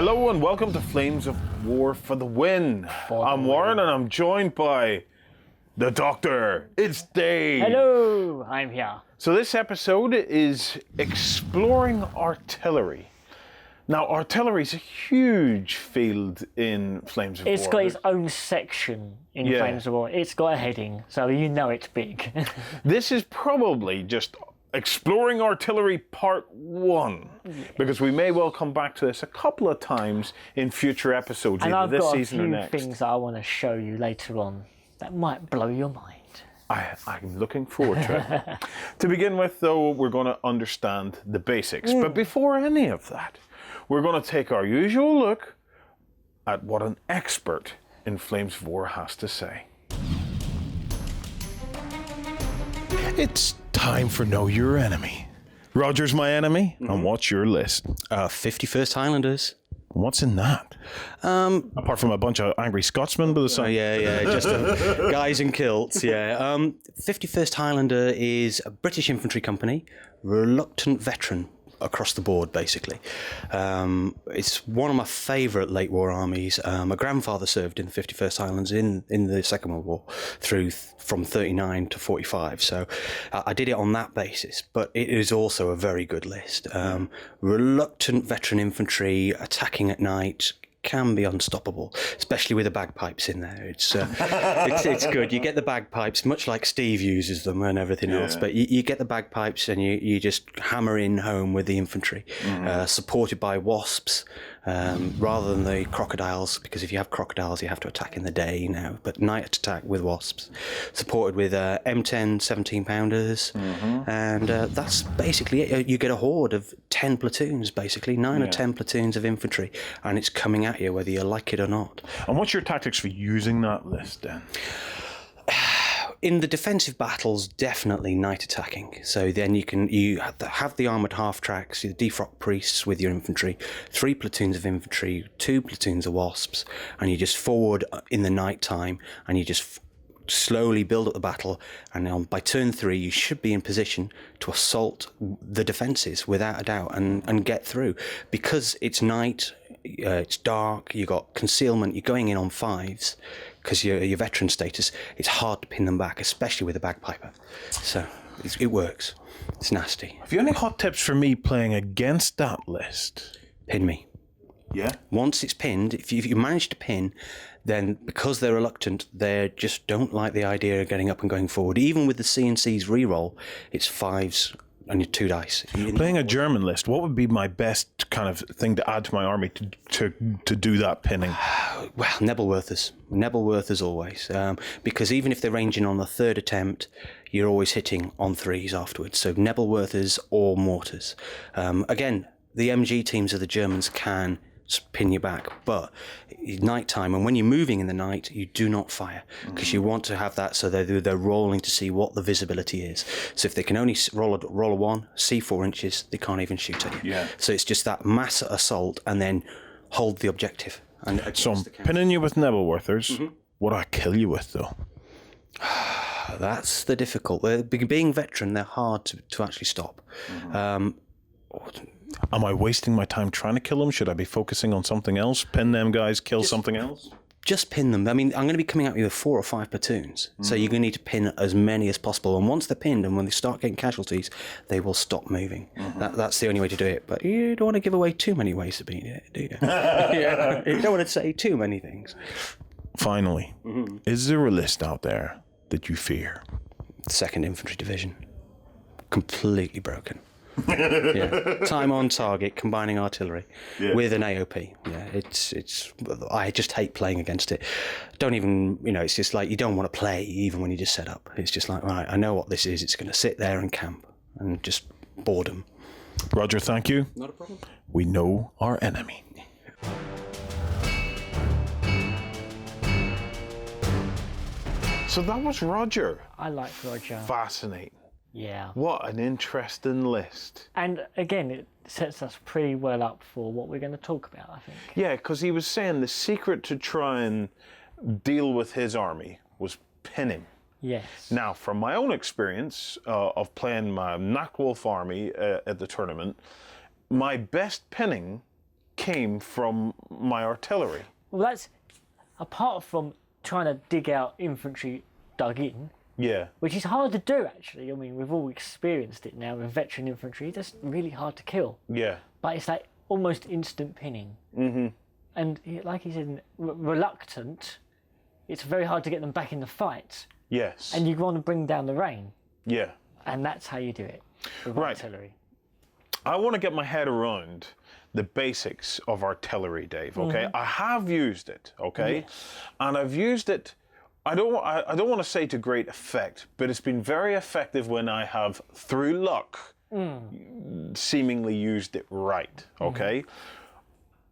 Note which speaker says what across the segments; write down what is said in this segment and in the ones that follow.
Speaker 1: Hello and welcome to Flames of War for the Win. I'm Warren and I'm joined by the Doctor. It's Dave.
Speaker 2: Hello, I'm here.
Speaker 1: So this episode is exploring artillery. Now, artillery is a huge field in Flames of War.
Speaker 2: It's got its own section in Flames of War. It's got a heading, so you know it's big.
Speaker 1: This is probably just exploring artillery part 1, because we may well come back to this a couple of times in future episodes,
Speaker 2: and
Speaker 1: either
Speaker 2: I've
Speaker 1: this
Speaker 2: got
Speaker 1: season or
Speaker 2: a few
Speaker 1: next.
Speaker 2: things I want to show you later on that might blow your mind.
Speaker 1: I'm looking forward to it. To begin with, though, we're going to understand the basics. But before any of that, we're going to take our usual look at what an expert in Flames of War has to say. It's time for Know Your Enemy. Roger's my enemy, and what's your list?
Speaker 3: 51st Highlanders.
Speaker 1: What's in that? Apart from a bunch of angry Scotsmen by the side.
Speaker 3: Just guys in kilts, 51st Highlander is a British infantry company, reluctant veteran across the board, basically. It's one of my favourite late war armies. My grandfather served in the 51st Highlanders in the Second World War from 39 to 45, so I did it on that basis, but it is also a very good list. Reluctant veteran infantry, attacking at night, can be unstoppable, especially with the bagpipes in there. It's good. You get the bagpipes, much like Steve uses them and everything else, but you get the bagpipes and you just hammer in home with the infantry, supported by wasps rather than the crocodiles, because if you have crocodiles you have to attack in the day now, but night attack with wasps, supported with M10 17 pounders, and that's basically it. You get a horde of 10 platoons, basically 9 or 10 platoons of infantry, and it's coming at you whether you like it or not.
Speaker 1: And what's your tactics for using that list then?
Speaker 3: In the defensive battles, definitely night attacking. So then you have the armoured half-tracks, the defrock priests with your infantry, 3 platoons of infantry, 2 platoons of wasps, and you just forward in the night time, and you just slowly build up the battle, and by turn 3 you should be in position to assault the defences without a doubt and get through. Because it's night, it's dark, you got concealment, you're going in on 5s, because your veteran status, it's hard to pin them back, especially with a bagpiper. So it works. It's nasty.
Speaker 1: Have you any hot tips for me playing against that list?
Speaker 3: Pin me.
Speaker 1: Yeah?
Speaker 3: Once it's pinned, if you manage to pin, then because they're reluctant, they just don't like the idea of getting up and going forward. Even with the C&C's reroll, it's 5s and your 2 dice.
Speaker 1: Playing a German list, what would be my best kind of thing to add to my army to do that pinning?
Speaker 3: Well, Nebelwerthers always, because even if they're ranging on the 3rd attempt, you're always hitting on 3s afterwards. So Nebelwerthers or Mortars. Again, the MG teams of the Germans can pin you back, but nighttime, and when you're moving in the night, you do not fire, because you want to have that so they're rolling to see what the visibility is. So if they can only roll a 1, see 4 inches, they can't even shoot at you. So it's just that mass assault and then hold the objective. And
Speaker 1: so I'm pinning you with Nebelwerthers. What do I kill you with, though?
Speaker 3: That's the difficult. Being veteran, they're hard to actually stop.
Speaker 1: Am I wasting my time trying to kill them? Should I be focusing on something else? Pin them guys, kill something else?
Speaker 3: Just pin them. I mean, I'm going to be coming at you with 4 or 5 platoons, so you're going to need to pin as many as possible. And once they're pinned and when they start getting casualties, they will stop moving. That's the only way to do it. But you don't want to give away too many ways to beat it, do you? You don't want to say too many things.
Speaker 1: Finally, is there a list out there that you fear?
Speaker 3: 2nd Infantry Division. Completely broken. Time on target, combining artillery with an AOP. It's I just hate playing against it. Don't even, it's just like you don't want to play even when you just set up. It's just like, right, I know what this is. It's going to sit there and camp and just boredom.
Speaker 1: Roger, thank you.
Speaker 3: Not a problem.
Speaker 1: We know our enemy. So that was Roger.
Speaker 2: I like Roger.
Speaker 1: Fascinating.
Speaker 2: Yeah.
Speaker 1: What an interesting list.
Speaker 2: And again, it sets us pretty well up for what we're going to talk about, I think.
Speaker 1: Yeah, because he was saying the secret to try and deal with his army was pinning.
Speaker 2: Yes.
Speaker 1: Now, from my own experience of playing my Knackwolf army at the tournament, my best pinning came from my artillery.
Speaker 2: Well, that's apart from trying to dig out infantry dug in,
Speaker 1: Yeah.
Speaker 2: which is hard to do actually. I mean, we've all experienced it now with veteran infantry. That's really hard to kill.
Speaker 1: Yeah.
Speaker 2: But it's like almost instant pinning. Mm-hmm. And like he said, reluctant, it's very hard to get them back in the fight.
Speaker 1: Yes.
Speaker 2: And you want to bring down the rain.
Speaker 1: Yeah.
Speaker 2: And that's how you do it with
Speaker 1: Right.
Speaker 2: artillery.
Speaker 1: I want to get my head around the basics of artillery, Dave, okay? I have used it, okay?
Speaker 2: Yes.
Speaker 1: And I've used it, I don't want to say to great effect, but it's been very effective when I have, through luck, seemingly used it right, okay?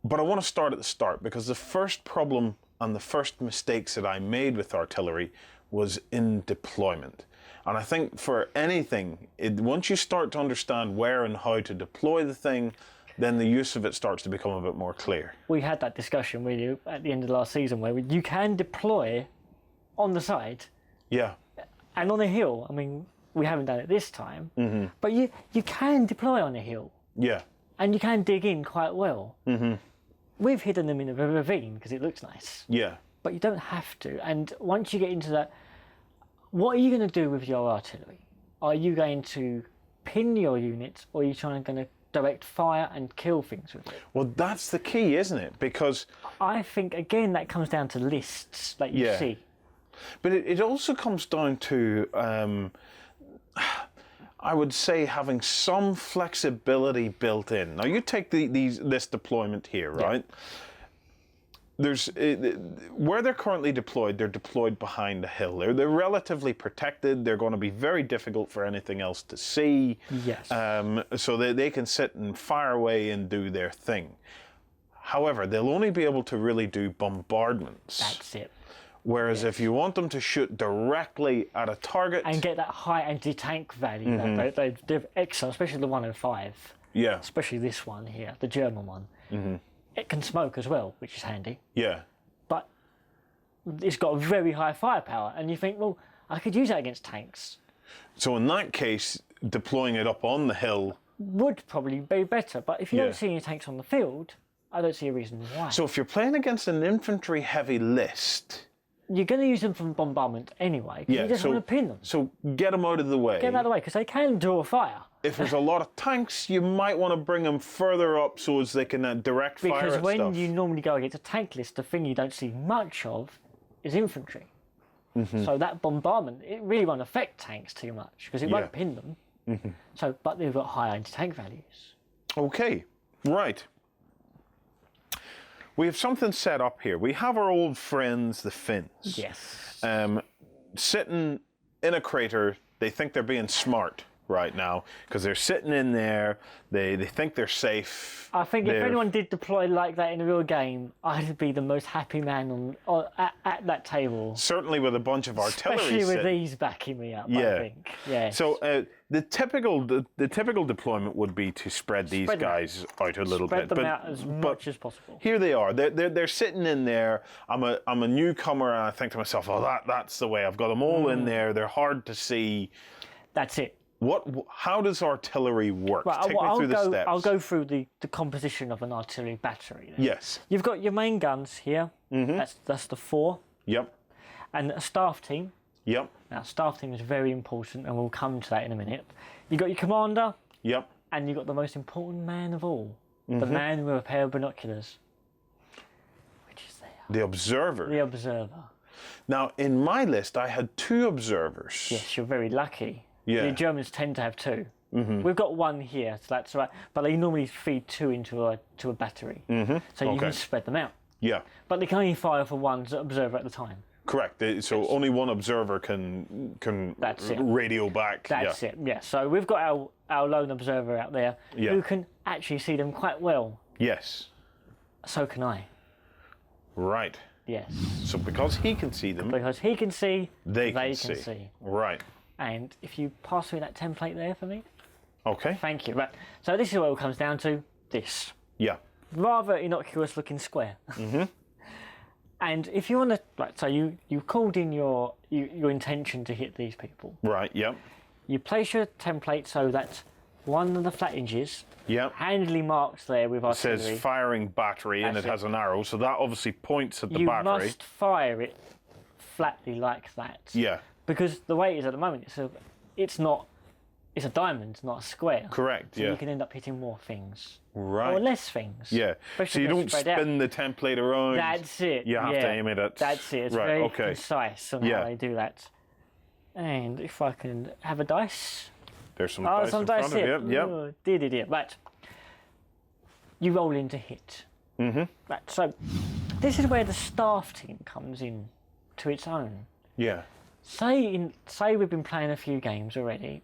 Speaker 1: But I want to start at the start, because the first problem and the first mistakes that I made with artillery was in deployment. And I think for anything, once you start to understand where and how to deploy the thing, then the use of it starts to become a bit more clear.
Speaker 2: We had that discussion with you at the end of last season where you can deploy on the side
Speaker 1: Yeah,
Speaker 2: and on a hill. I mean, we haven't done it this time, but you can deploy on a hill
Speaker 1: yeah,
Speaker 2: and you can dig in quite well. We've hidden them in a ravine because it looks nice,
Speaker 1: yeah,
Speaker 2: but you don't have to. And once you get into that, what are you going to do with your artillery? Are you going to pin your units, or are you going to direct fire and kill things with it?
Speaker 1: Well, that's the key, isn't it? Because,
Speaker 2: I think, again, that comes down to lists that you
Speaker 1: Yeah.
Speaker 2: see.
Speaker 1: but it also comes down to, I would say, having some flexibility built in. Now, you take this deployment here, right? There's where they're currently deployed. They're deployed behind a hill. They're relatively protected. They're going to be very difficult for anything else to see.
Speaker 2: Yes.
Speaker 1: So they can sit and fire away and do their thing. However, they'll only be able to really do bombardments.
Speaker 2: That's it.
Speaker 1: Whereas if you want them to shoot directly at a target,
Speaker 2: And get that high anti-tank value. They're excellent, especially the 105.
Speaker 1: yeah,
Speaker 2: Especially this one here, the German one. It can smoke as well, which is handy.
Speaker 1: yeah,
Speaker 2: But it's got a very high firepower. And you think, well, I could use that against tanks.
Speaker 1: so in that case, deploying it up on the hill.
Speaker 2: Would probably be better. But if you
Speaker 1: Yeah.
Speaker 2: don't see any tanks on the field, I don't see a reason why.
Speaker 1: So if you're playing against an infantry heavy list,
Speaker 2: You're going to use them for bombardment anyway, because you just want to pin them.
Speaker 1: So get them out of the way.
Speaker 2: Get them out of the way, because they can draw fire.
Speaker 1: If there's a lot of tanks, you might want to bring them further up so as they can direct fire
Speaker 2: Because
Speaker 1: at
Speaker 2: when
Speaker 1: stuff.
Speaker 2: you normally go against a tank list, the thing you don't see much of is infantry. So that bombardment, it really won't affect tanks too much, because it won't pin them. But they've got high anti-tank values.
Speaker 1: Okay, right. We have something set up here. We have our old friends, the Finns.
Speaker 2: Yes.
Speaker 1: Sitting in a crater. They think they're being smart right now because they're sitting in there. They think they're safe.
Speaker 2: I think if anyone did deploy like that in a real game, I'd be the most happy man at that table.
Speaker 1: Certainly with a bunch of artillery
Speaker 2: Especially with
Speaker 1: sitting.
Speaker 2: these backing me up,
Speaker 1: Yeah.
Speaker 2: I think. Yes.
Speaker 1: So the typical deployment would be to spread these
Speaker 2: Spread them.
Speaker 1: guys out a little
Speaker 2: Spread
Speaker 1: bit.
Speaker 2: them out as much as possible.
Speaker 1: Here they are. They're sitting in there. I'm a newcomer, and I think to myself, "Oh, that's the way. I've got them all in there. They're hard to see."
Speaker 2: That's it.
Speaker 1: How does artillery work?
Speaker 2: Right,
Speaker 1: Take me through the steps.
Speaker 2: I'll go through the composition of an artillery battery. Then.
Speaker 1: Yes.
Speaker 2: You've got your main guns here. That's the 4.
Speaker 1: Yep.
Speaker 2: And a staff team.
Speaker 1: Yep.
Speaker 2: Now, staff team is very important, and we'll come to that in a minute. You've got your commander,
Speaker 1: Yep.
Speaker 2: and you've got the most important man of all, the man with a pair of binoculars. Which is there.
Speaker 1: The observer.
Speaker 2: The observer.
Speaker 1: Now, in my list, I had 2 observers.
Speaker 2: Yes, you're very lucky.
Speaker 1: Yeah.
Speaker 2: The Germans tend to have 2. We've got 1 here, so that's right. But they normally feed 2 into a battery, so you can spread them out.
Speaker 1: Yeah.
Speaker 2: But they can only fire for 1 observer at a time.
Speaker 1: Correct. So only one observer can
Speaker 2: That's it.
Speaker 1: radio back.
Speaker 2: That's it. Yeah. So we've got our lone observer out there
Speaker 1: Yeah.
Speaker 2: who can actually see them quite well.
Speaker 1: Yes.
Speaker 2: So can I.
Speaker 1: Right.
Speaker 2: Yes.
Speaker 1: So because he can see them,
Speaker 2: Because he can see,
Speaker 1: they
Speaker 2: can
Speaker 1: can see.
Speaker 2: see.
Speaker 1: Right.
Speaker 2: And if you pass through that template there for me,
Speaker 1: Okay.
Speaker 2: thank you. Right. So this is what it comes down to. This
Speaker 1: Yeah.
Speaker 2: rather innocuous looking square. And if you want to, right, so you called in your intention to hit these people.
Speaker 1: Right. Yep.
Speaker 2: You place your template so that one of the flanges,
Speaker 1: Yep.
Speaker 2: handily marked there with
Speaker 1: It
Speaker 2: artillery.
Speaker 1: says firing battery and it has an arrow, so that obviously points at the
Speaker 2: you
Speaker 1: battery.
Speaker 2: must fire it flatly like that.
Speaker 1: Yeah,
Speaker 2: Because the way it is at the moment, it's a diamond, not a square.
Speaker 1: correct.
Speaker 2: So
Speaker 1: Yeah,
Speaker 2: you can end up hitting more things.
Speaker 1: right.
Speaker 2: Or less things.
Speaker 1: Yeah, so
Speaker 2: Especially
Speaker 1: you
Speaker 2: if they're
Speaker 1: don't
Speaker 2: spread out.
Speaker 1: spin the template around.
Speaker 2: That's it.
Speaker 1: You have to
Speaker 2: yeah.
Speaker 1: aim it at.
Speaker 2: That's it. It's
Speaker 1: right.
Speaker 2: very
Speaker 1: Okay.
Speaker 2: concise on
Speaker 1: Yeah.
Speaker 2: how they do that. And if I can have a dice.
Speaker 1: There's some
Speaker 2: Oh,
Speaker 1: dice
Speaker 2: some
Speaker 1: in
Speaker 2: dice
Speaker 1: front
Speaker 2: here.
Speaker 1: of you. Yep.
Speaker 2: Oh, dear. Right. You roll in to hit.
Speaker 1: Mm-hmm.
Speaker 2: Right. So this is where the staff team comes in to its own.
Speaker 1: Yeah.
Speaker 2: Say we've been playing a few games already,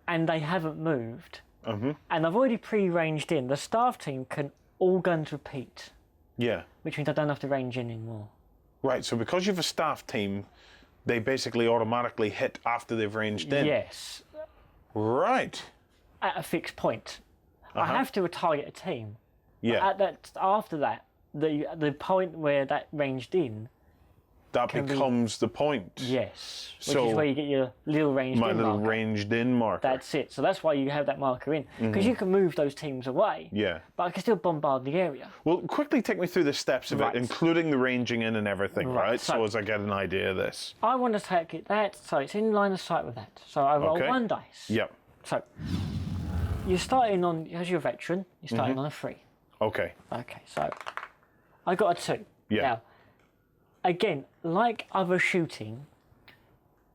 Speaker 2: and they haven't moved, and I've already pre-ranged in. The staff team can all guns repeat,
Speaker 1: Yeah.
Speaker 2: which means I don't have to range in anymore.
Speaker 1: Right. So because you have a staff team, they basically automatically hit after they've ranged in.
Speaker 2: Yes,
Speaker 1: Right.
Speaker 2: at a fixed point. I have to target a team.
Speaker 1: Yeah.
Speaker 2: At that, after that, the point where that ranged in,
Speaker 1: That becomes the point.
Speaker 2: yes, which
Speaker 1: So,
Speaker 2: is where you get your little ranged
Speaker 1: My
Speaker 2: in
Speaker 1: little
Speaker 2: marker.
Speaker 1: ranged in marker.
Speaker 2: That's it. So that's why you have that marker in, because you can move those teams away.
Speaker 1: Yeah.
Speaker 2: But I can still bombard the area.
Speaker 1: Well, quickly take me through the steps of
Speaker 2: Right.
Speaker 1: it, including the ranging in and everything, right?
Speaker 2: So-
Speaker 1: So as I get an idea of this.
Speaker 2: I want to target that, so it's in line of sight with that. So I roll
Speaker 1: Okay.
Speaker 2: one dice.
Speaker 1: Yep.
Speaker 2: So you're starting on, as you're a veteran, you're starting on a 3.
Speaker 1: Okay.
Speaker 2: Okay, so I got a 2.
Speaker 1: Yeah.
Speaker 2: Now, again, like other shooting,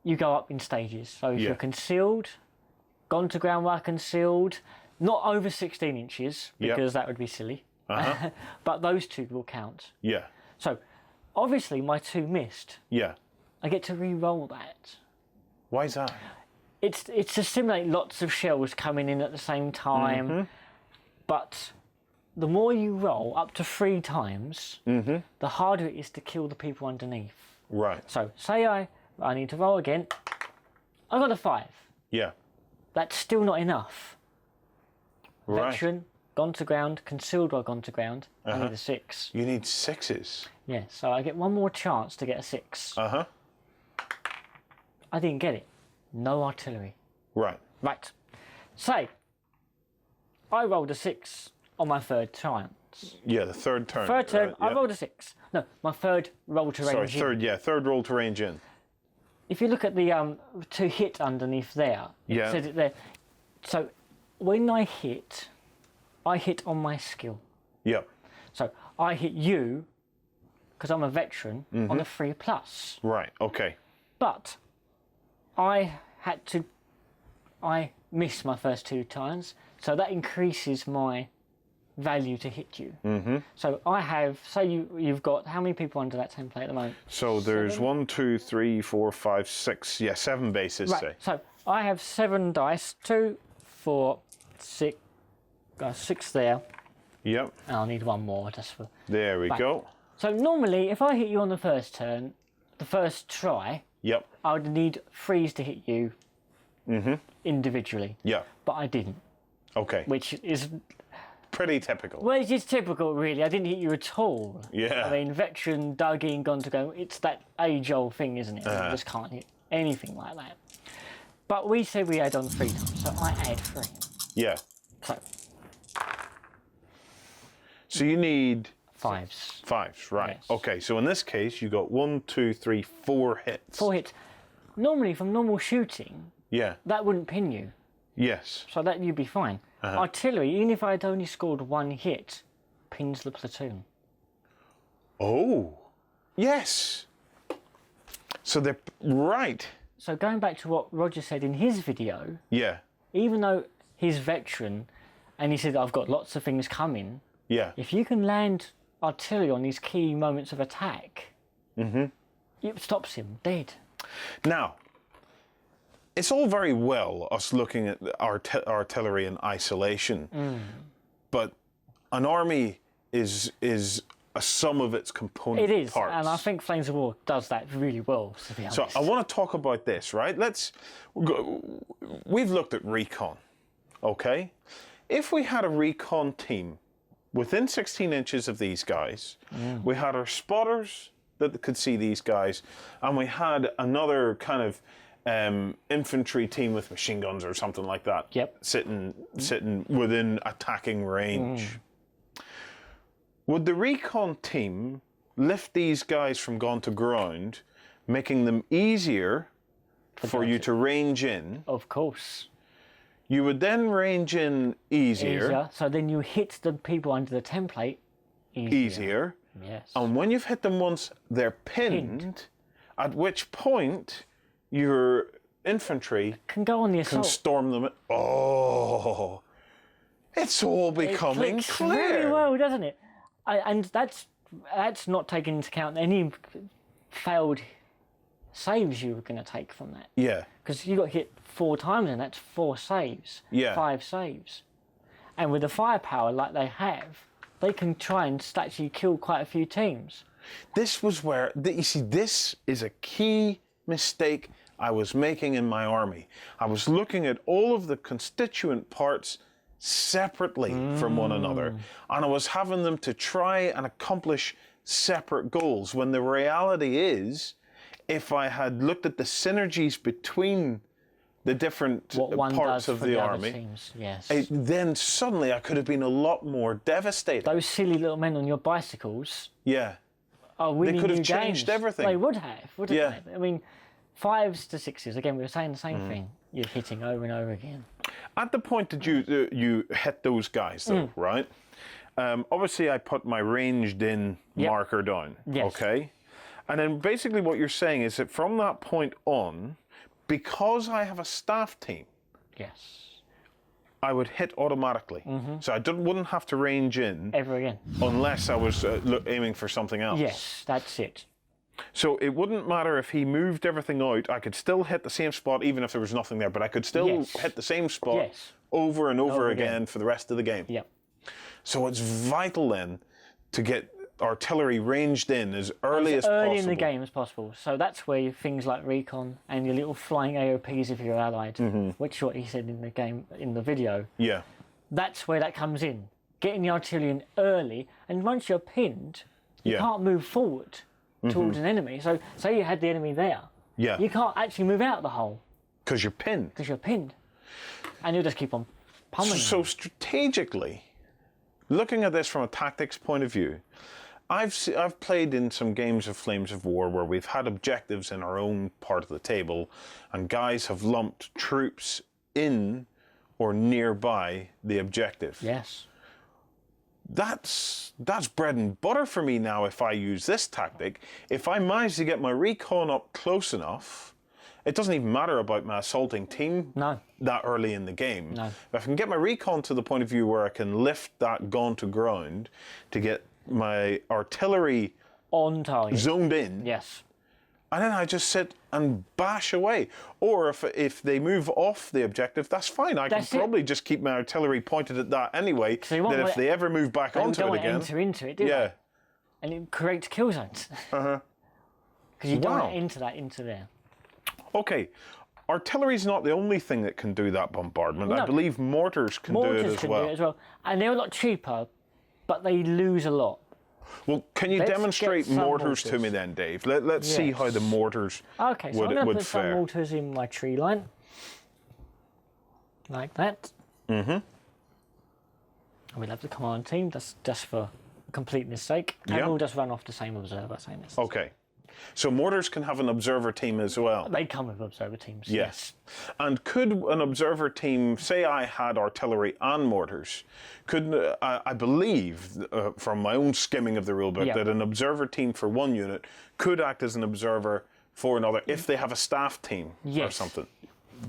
Speaker 2: you go up in stages. So if
Speaker 1: Yeah.
Speaker 2: you're concealed, gone to ground while concealed, not over 16 inches,
Speaker 1: Yep.
Speaker 2: because that would be silly. But those two will count.
Speaker 1: Yeah.
Speaker 2: So obviously my 2 missed.
Speaker 1: Yeah.
Speaker 2: I get to re-roll that.
Speaker 1: Why is that?
Speaker 2: It's to simulate lots of shells coming in at the same time, but the more you roll, up to 3 times, the harder it is to kill the people underneath.
Speaker 1: Right.
Speaker 2: So say I need to roll again. I got a 5.
Speaker 1: Yeah.
Speaker 2: That's still not enough.
Speaker 1: Right.
Speaker 2: Veteran, gone to ground, concealed while gone to ground. I
Speaker 1: Uh-huh.
Speaker 2: need a 6.
Speaker 1: You need 6s.
Speaker 2: Yeah, so I get one more chance to get a 6.
Speaker 1: Uh-huh.
Speaker 2: I didn't get it. No artillery.
Speaker 1: Right.
Speaker 2: Right. Say, I rolled a 6 on my 3rd chance.
Speaker 1: Yeah, the third turn.
Speaker 2: Third turn,
Speaker 1: right,
Speaker 2: I
Speaker 1: yeah.
Speaker 2: rolled a 6. No, my 3rd roll to range
Speaker 1: Sorry,
Speaker 2: in.
Speaker 1: third roll to range in.
Speaker 2: If you look at the to hit underneath there,
Speaker 1: Yeah.
Speaker 2: it says it there. So when I hit on my skill.
Speaker 1: Yep.
Speaker 2: So I hit you, because I'm a veteran, on a 3+.
Speaker 1: Right, okay.
Speaker 2: But I missed my first 2 times, so that increases my value to hit you. So I have, say you've got, how many people under that template at the moment?
Speaker 1: So there's 1, 2, 3, 4, 5, 6, 7 bases, say.
Speaker 2: Right, so I have 7 dice, 2, 4, 6, 6 there,
Speaker 1: Yep.
Speaker 2: and I'll need one more just for...
Speaker 1: There we go.
Speaker 2: So normally, if I hit you on the first turn, the first try,
Speaker 1: Yep.
Speaker 2: I would need 3s to hit you individually,
Speaker 1: Yeah.
Speaker 2: but I didn't,
Speaker 1: Okay.
Speaker 2: which is...
Speaker 1: Pretty typical.
Speaker 2: Well, it's just typical, really. I didn't hit you at all.
Speaker 1: Yeah.
Speaker 2: I mean, veteran, dug in, gone to go. It's that age-old thing, isn't it? You just can't hit anything like that. But we said we add on 3 times, so I add 3.
Speaker 1: Yeah. So you need
Speaker 2: 5s.
Speaker 1: 5s, right.
Speaker 2: Yes.
Speaker 1: Okay, so in this case, you got 1, 2, 3, 4 hits.
Speaker 2: 4 hits. Normally, from normal shooting,
Speaker 1: Yeah.
Speaker 2: that wouldn't pin you,
Speaker 1: Yes.
Speaker 2: so that you'd be fine. Artillery, even if I'd only scored 1 hit, pins the platoon.
Speaker 1: Oh. Yes. So they're right.
Speaker 2: So going back to what Roger said in his video,
Speaker 1: Yeah.
Speaker 2: even though he's veteran, and he said, I've got lots of things coming,
Speaker 1: Yeah.
Speaker 2: if you can land artillery on these key moments of attack, it stops him dead.
Speaker 1: Now, it's all very well us looking at artillery in isolation, but an army is a sum of its component
Speaker 2: It is,
Speaker 1: parts.
Speaker 2: and I think Flames of War does that really well, to be honest.
Speaker 1: So I want to talk about this, right? We've looked at Recon, okay? If we had a Recon team within 16 inches of these guys, we had our spotters that could see these guys, and we had another kind of infantry team with machine guns or something like that.
Speaker 2: Yep.
Speaker 1: Sitting within attacking range. Would the recon team lift these guys from gone to ground, making them easier for you to range in?
Speaker 2: Of course.
Speaker 1: You would then range in easier.
Speaker 2: So then you hit the people under the template easier. Yes.
Speaker 1: And when you've hit them once, they're pinned. At which point your infantry
Speaker 2: can go on the assault.
Speaker 1: Can storm them. Oh, it's all becoming
Speaker 2: it
Speaker 1: clear.
Speaker 2: Very well, doesn't it? And that's not taking into account any failed saves you were going to take from that.
Speaker 1: Yeah.
Speaker 2: Because you got hit 4 times and that's 4 saves.
Speaker 1: Yeah.
Speaker 2: 5 saves. And with the firepower like they have, they can try and actually kill quite a few teams.
Speaker 1: This was where, you see, this is a key mistake I was making in my army. I was looking at all of the constituent parts separately from one another, and I was having them to try and accomplish separate goals, when the reality is, if I had looked at the synergies between the different parts of the army,
Speaker 2: teams. Yes.
Speaker 1: Then suddenly I could have been a lot more devastated.
Speaker 2: Those silly little men on your bicycles.
Speaker 1: Yeah.
Speaker 2: Are winning
Speaker 1: They could have
Speaker 2: new
Speaker 1: changed
Speaker 2: games.
Speaker 1: everything.
Speaker 2: They would have, wouldn't
Speaker 1: Yeah.
Speaker 2: they? I mean, 5s to 6s. Again, we were saying the same thing. You're hitting over and over again.
Speaker 1: At the point that you hit those guys, though, right? Obviously, I put my ranged in marker down.
Speaker 2: Yes.
Speaker 1: Okay. And then basically what you're saying is that from that point on, because I have a staff team,
Speaker 2: Yes.
Speaker 1: I would hit automatically. So I wouldn't have to range in
Speaker 2: Ever again.
Speaker 1: unless I was aiming for something else.
Speaker 2: Yes, that's it.
Speaker 1: So it wouldn't matter if he moved everything out. I could still hit the same spot even if there was nothing there, but I could still hit the same spot over and over again for the rest of the game.
Speaker 2: Yep.
Speaker 1: So it's vital then to get artillery ranged in as early as possible.
Speaker 2: Early in the game as possible. So that's where things like Recon and your little flying AOPs if you're allied, which is what he said in the game, in the video.
Speaker 1: Yeah.
Speaker 2: That's where that comes in. Getting the artillery in early, and once you're pinned, you can't move forward towards an enemy. So say you had the enemy there.
Speaker 1: Yeah.
Speaker 2: You can't actually move out of the hole.
Speaker 1: Because you're pinned.
Speaker 2: Because you're pinned. And you'll just keep on pummeling.
Speaker 1: So strategically, looking at this from a tactics point of view, I've played in some games of Flames of War where we've had objectives in our own part of the table, and guys have lumped troops in or nearby the objective.
Speaker 2: Yes.
Speaker 1: That's bread and butter for me now if I use this tactic. If I manage to get my recon up close enough, it doesn't even matter about my assaulting team that early in the game.
Speaker 2: No.
Speaker 1: If I can get my recon to the point of view where I can lift that gun to ground to get my artillery
Speaker 2: On target.
Speaker 1: zoned in,
Speaker 2: Yes.
Speaker 1: and then I just sit and bash away. Or if they move off the objective, that's fine. I can probably just keep my artillery pointed at that anyway. That if they ever move back onto it again,
Speaker 2: enter into it, do they? And it creates kill zones. Because you don't want to enter that into there.
Speaker 1: Okay, artillery's not the only thing that can do that bombardment. I believe mortars can do it as well.
Speaker 2: Do it as well. And they're a lot cheaper, but they lose a lot.
Speaker 1: Well, can you demonstrate mortars to me then, Dave? Let's see how the mortars
Speaker 2: Okay, so I'm going to put some
Speaker 1: fare.
Speaker 2: mortars in my tree line. Like that. And we'll have the command team, just for completeness sake. And we'll just run off the same observer, same as.
Speaker 1: Okay. So mortars can have an observer team as well?
Speaker 2: They come with observer teams,
Speaker 1: yes. And could an observer team, say I had artillery and mortars, could I believe from my own skimming of the rulebook that an observer team for one unit could act as an observer for another if they have a staff team or something.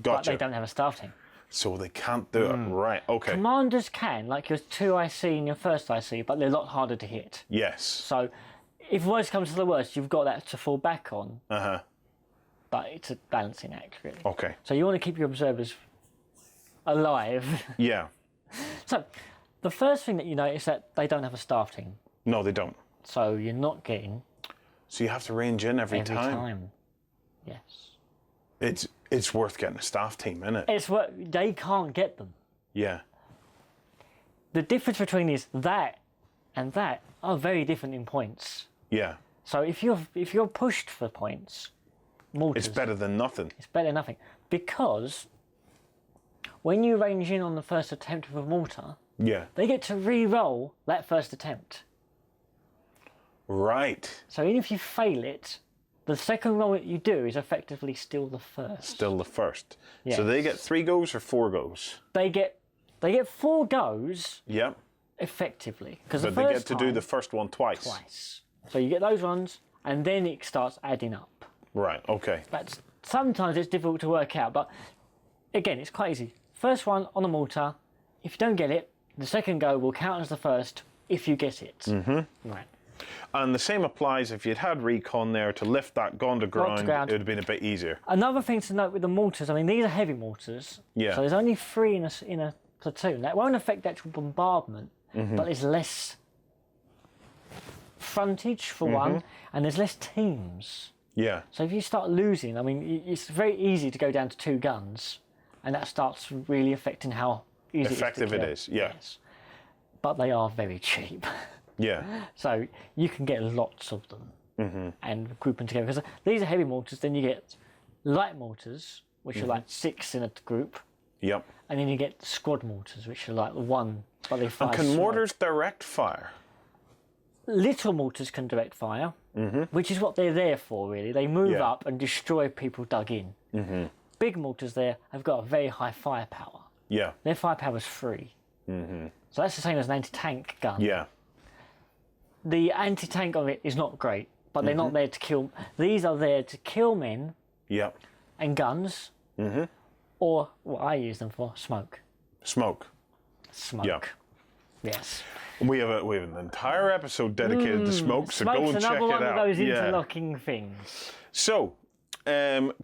Speaker 1: Gotcha.
Speaker 2: But they don't have a staff team.
Speaker 1: So they can't do it. Right, okay.
Speaker 2: Commanders can, like your 2 IC and your 1st IC, but they're a lot harder to hit.
Speaker 1: Yes.
Speaker 2: So if worst comes to the worst, you've got that to fall back on. But it's a balancing act, really.
Speaker 1: Okay.
Speaker 2: So you want to keep your observers alive.
Speaker 1: Yeah.
Speaker 2: So the first thing that you notice is that they don't have a staff team.
Speaker 1: No, they don't.
Speaker 2: So you're not getting...
Speaker 1: So you have to range in every time.
Speaker 2: Yes.
Speaker 1: It's worth getting a staff team, isn't it?
Speaker 2: It's what they can't get them.
Speaker 1: Yeah.
Speaker 2: The difference between that and that are very different in points.
Speaker 1: Yeah.
Speaker 2: So if you're pushed for points, mortars.
Speaker 1: It's better than nothing.
Speaker 2: It's better than nothing. Because when you range in on the first attempt with a mortar,
Speaker 1: Yeah.
Speaker 2: they get to re-roll that first attempt.
Speaker 1: Right.
Speaker 2: So even if you fail it, the second roll that you do is effectively still the first.
Speaker 1: Still the first.
Speaker 2: Yes.
Speaker 1: So they get 3 goes or 4 goes?
Speaker 2: They get 4 goes
Speaker 1: Yep.
Speaker 2: effectively. Because
Speaker 1: But they get to do the first one twice.
Speaker 2: So you get those ones, and then it starts adding up.
Speaker 1: Right, okay.
Speaker 2: Sometimes it's difficult to work out, but again, it's quite easy. First one on a mortar, if you don't get it, the second go will count as the first if you get it. Mm-hmm. Right.
Speaker 1: And the same applies if you'd had Recon there to lift that gun to ground, it would have been a bit easier.
Speaker 2: Another thing to note with the mortars, I mean, these are heavy mortars.
Speaker 1: Yeah.
Speaker 2: So there's only 3 in a platoon. That won't affect the actual bombardment, but there's less frontage for one, and there's less teams.
Speaker 1: Yeah.
Speaker 2: So if you start losing, I mean, it's very easy to go down to 2 guns, and that starts really affecting how easy
Speaker 1: Effective
Speaker 2: it
Speaker 1: it
Speaker 2: is
Speaker 1: is, yeah.
Speaker 2: Yes. But they are very cheap.
Speaker 1: Yeah.
Speaker 2: So you can get lots of them and group them together. Because these are heavy mortars, then you get light mortars, which are like 6 in a group,
Speaker 1: Yep.
Speaker 2: and then you get squad mortars, which are like 1, but they fire
Speaker 1: And can
Speaker 2: slow.
Speaker 1: mortars direct fire?
Speaker 2: Little mortars can direct fire, which is what they're there for, really. They move
Speaker 1: Yeah.
Speaker 2: up and destroy people dug in. Big mortars there have got a very high firepower.
Speaker 1: Yeah.
Speaker 2: Their firepower is 3. So that's the same as an anti-tank gun.
Speaker 1: Yeah.
Speaker 2: The anti-tank of it is not great, but they're not there to kill. These are there to kill men
Speaker 1: Yep.
Speaker 2: and guns, or what I use them for, smoke.
Speaker 1: Smoke.
Speaker 2: Smoke.
Speaker 1: Yeah.
Speaker 2: Yes.
Speaker 1: We have an entire episode dedicated to smoke, so go
Speaker 2: Smoke's
Speaker 1: and check
Speaker 2: another
Speaker 1: it
Speaker 2: one
Speaker 1: out.
Speaker 2: of those
Speaker 1: Yeah.
Speaker 2: interlocking things.
Speaker 1: So,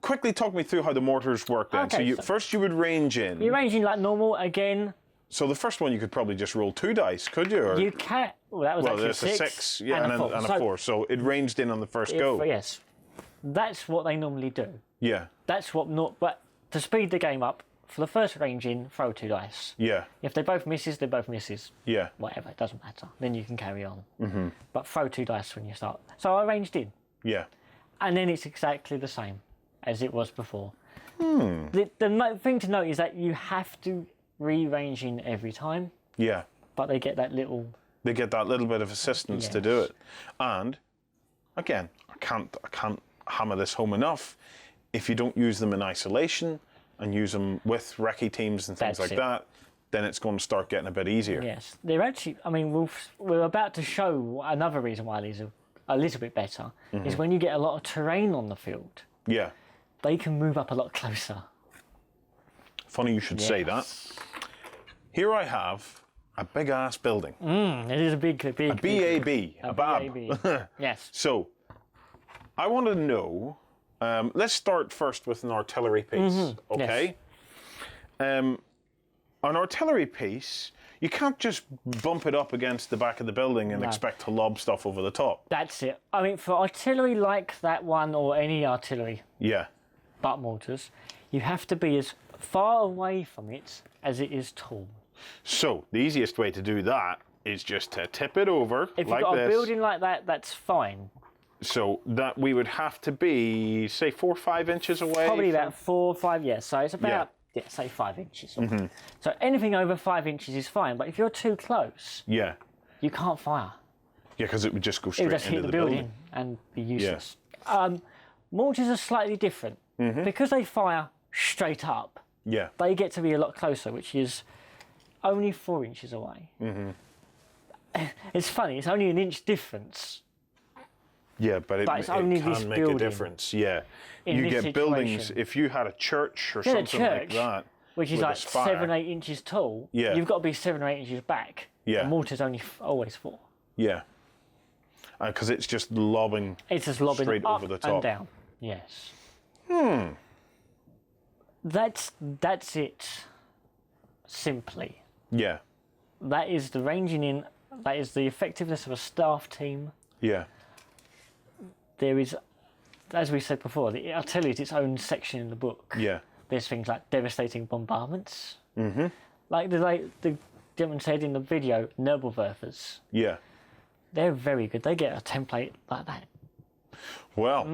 Speaker 1: quickly talk me through how the mortars work then.
Speaker 2: Okay,
Speaker 1: So first you would range in.
Speaker 2: You're ranging like normal again.
Speaker 1: So the first one you could probably just roll 2 dice, could you? Or,
Speaker 2: You can. Well, that was
Speaker 1: well,
Speaker 2: actually
Speaker 1: there's a
Speaker 2: 6.
Speaker 1: 6, yeah, and
Speaker 2: four.
Speaker 1: a
Speaker 2: So
Speaker 1: 4. So it ranged in on the first go.
Speaker 2: Yes. That's what they normally do.
Speaker 1: Yeah.
Speaker 2: That's what not. But to speed the game up, for the first range in, throw 2 dice.
Speaker 1: Yeah.
Speaker 2: If they both misses, they both misses.
Speaker 1: Yeah.
Speaker 2: Whatever, it doesn't matter. Then you can carry on. But throw 2 dice when you start. So I ranged in,
Speaker 1: Yeah.
Speaker 2: and then it's exactly the same as it was before. The thing to note is that you have to re-range in every time,
Speaker 1: Yeah.
Speaker 2: but they get that little.
Speaker 1: They get that little bit of assistance to do
Speaker 2: Yes.
Speaker 1: it. And again, I can't hammer this home enough. If you don't use them in isolation and use them with recce teams and things
Speaker 2: That's
Speaker 1: like
Speaker 2: it.
Speaker 1: that, then it's going to start getting a bit easier.
Speaker 2: Yes, they're actually. I mean, we're about to show another reason why these are a little bit better is when you get a lot of terrain on the field,
Speaker 1: Yeah.
Speaker 2: they can move up a lot closer.
Speaker 1: Funny you should say that. Here I have a big ass building.
Speaker 2: It is a big
Speaker 1: BAB. A BAB.
Speaker 2: BAB. Yes.
Speaker 1: So, I want to know. Let's start first with an artillery piece, okay? An artillery piece, you can't just bump it up against the back of the building and expect to lob stuff over the top.
Speaker 2: That's it. I mean, for artillery like that one or any artillery,
Speaker 1: Yeah,
Speaker 2: butt mortars, you have to be as far away from it as it is tall.
Speaker 1: so the easiest way to do that is just to tip it over
Speaker 2: If
Speaker 1: like
Speaker 2: you've got
Speaker 1: this.
Speaker 2: a building like that, that's fine.
Speaker 1: So that we would have to be, say, 4 or 5 inches away.
Speaker 2: Probably
Speaker 1: from-
Speaker 2: about 4 or 5, yes. So it's about, say 5 inches. So anything over 5 inches is fine, but if you're too close,
Speaker 1: Yeah,
Speaker 2: you can't fire.
Speaker 1: yeah, because it would just go
Speaker 2: It
Speaker 1: straight
Speaker 2: would just
Speaker 1: into
Speaker 2: hit the
Speaker 1: building.
Speaker 2: building and be useless. Mortars are slightly different. Because they fire straight up,
Speaker 1: Yeah,
Speaker 2: they get to be a lot closer, which is only 4 inches away. It's funny, it's only an inch difference.
Speaker 1: yeah, but it
Speaker 2: it's only
Speaker 1: can
Speaker 2: this
Speaker 1: make a
Speaker 2: building
Speaker 1: difference. Yeah,
Speaker 2: in
Speaker 1: you
Speaker 2: this
Speaker 1: get buildings.
Speaker 2: situation.
Speaker 1: If you had a church or
Speaker 2: Yeah, a
Speaker 1: something like
Speaker 2: church,
Speaker 1: that,
Speaker 2: which is
Speaker 1: with a
Speaker 2: like
Speaker 1: spire.
Speaker 2: 7, 8 inches tall,
Speaker 1: Yeah.
Speaker 2: you've got to be 7 or 8 inches back.
Speaker 1: Yeah.
Speaker 2: A mortar's only always 4.
Speaker 1: Yeah, because it's just lobbing.
Speaker 2: It's just lobbing
Speaker 1: Straight
Speaker 2: up
Speaker 1: over the top.
Speaker 2: and down. Yes. That's it. Simply.
Speaker 1: Yeah,
Speaker 2: That is the ranging in. That is the effectiveness of a staff team.
Speaker 1: yeah,
Speaker 2: There is, as we said before, the artillery is its own section in the book.
Speaker 1: yeah,
Speaker 2: There's things like devastating bombardments. Like the gentleman said in the video, Nebelwerfers.
Speaker 1: yeah.
Speaker 2: They're very good. They get a template like that.
Speaker 1: Well,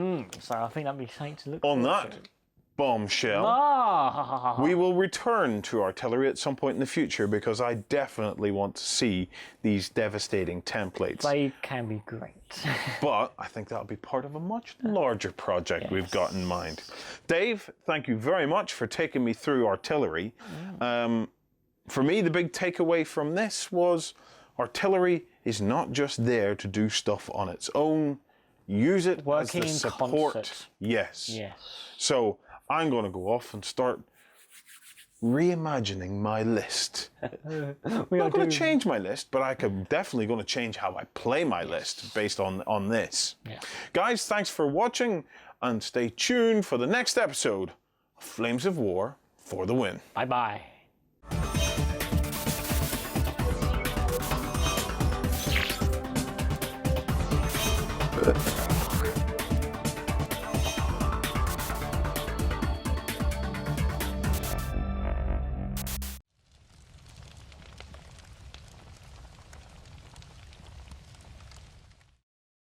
Speaker 2: So I think that'd be something to look
Speaker 1: on
Speaker 2: forward
Speaker 1: that
Speaker 2: to.
Speaker 1: bombshell,
Speaker 2: Ah,
Speaker 1: we will return to artillery at some point in the future because I definitely want to see these devastating templates.
Speaker 2: they can be great.
Speaker 1: But I think that'll be part of a much larger project we've got in mind. Dave, thank you very much for taking me through artillery. For me, the big takeaway from this was artillery is not just there to do stuff on its own. Use it
Speaker 2: Working
Speaker 1: as the
Speaker 2: in
Speaker 1: support.
Speaker 2: concert.
Speaker 1: Yes.
Speaker 2: Yes.
Speaker 1: So I'm going to go off and start reimagining my list. I'm not going to change my list, but I'm definitely going to change how I play my list based on this.
Speaker 2: Yeah.
Speaker 1: Guys, thanks for watching, and stay tuned for the next episode of Flames of War for the win.
Speaker 2: Bye-bye.
Speaker 1: Good.